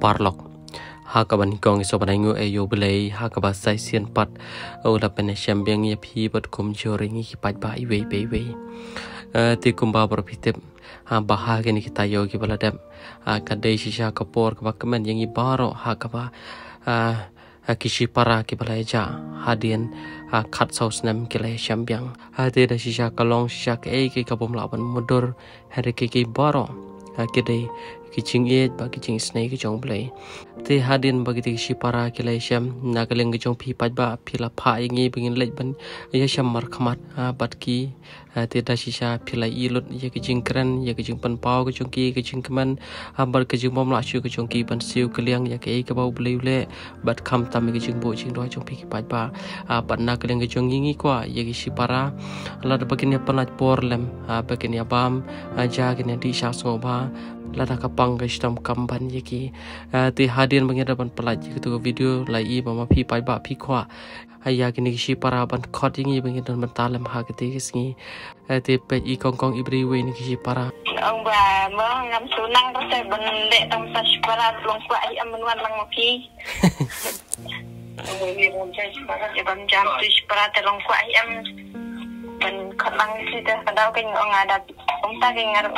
parlok hakaban kong sobanangu ayo belai hakaba sai sian pat ola pen champion ya pi bat kum joring ki pat ba iwe ti kumba berpitip bahagi ni kita yogi baladam kadai shisha kapor kabakemen yang ibaro hakaba kishi para ki balaja hadian kat saus nam kilai champion hadi da shisha kalong shisha ke ki kabum laban mudur hari ki baro kedai kicing bagi kicing snake kicong play te hadin bagi ti para kilai syam nakaleng kicong pi ba pila pa ingi bingin lej ban ya syam mar khamat bat ki te da shisha pila ilut ya kicing keren ya kicing pan pau kicong kicing keman bar kicing bom la chu kicong ki ban siu keliang ya ke bau bleu le bat kham tam kicing bo ching do chong pi ba bat nakaleng kicong ngi kwa ya ki para la da baginya panat por lem baginya bam ja gini di sha so ba lada kapang ke sistem kamban yaki ti hadian bangiraban pelaj itu video lai mama pi pai ba pi khwa aya kini si para ban khot ingi bangidan mentalem ha keti kisngi ti pe I kong ibri we ni si para ông bà mới ngắm số năng có thể bận lệ trong sa para long kwa I amnuan lang mapi ông đi làm chơi para để bận jam tu para te long kwa I am bận khot lang si te kadau ke ngong ada ông ta ke ngar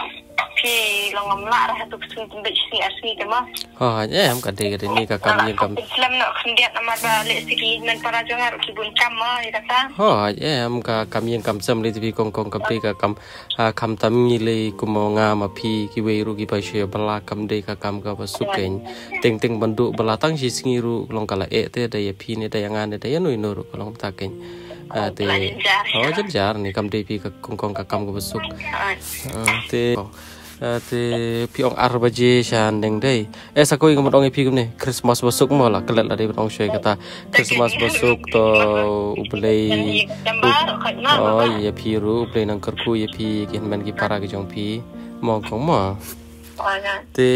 pi long amla ra tu sun tumbe si asli ke ma ya am kade ni ka kam ni kam Islam nak kendiat nama ba le siki men para jangar ki bun kam ma ni kata ya am ka kam yang kam sam le ti kong kam de ka kam tam ni le kumo nga ma pi ki we ru ki pa she bala kam de ka kam ka basuken ting bandu bala tang si singi ru long kala te da ya pi ni da yang an da ya nu ru long ta ken te jar ni kam de pi ka kong ka kam ka basuk te piong arbaje shan deng dei sa koi ngam dong pi ne Christmas basuk mo la kelat la de dong shoy kata Christmas basuk to ublei ya pi ru ublei nang kerku ya pi kin man ki para ki jong pi mo kong mo te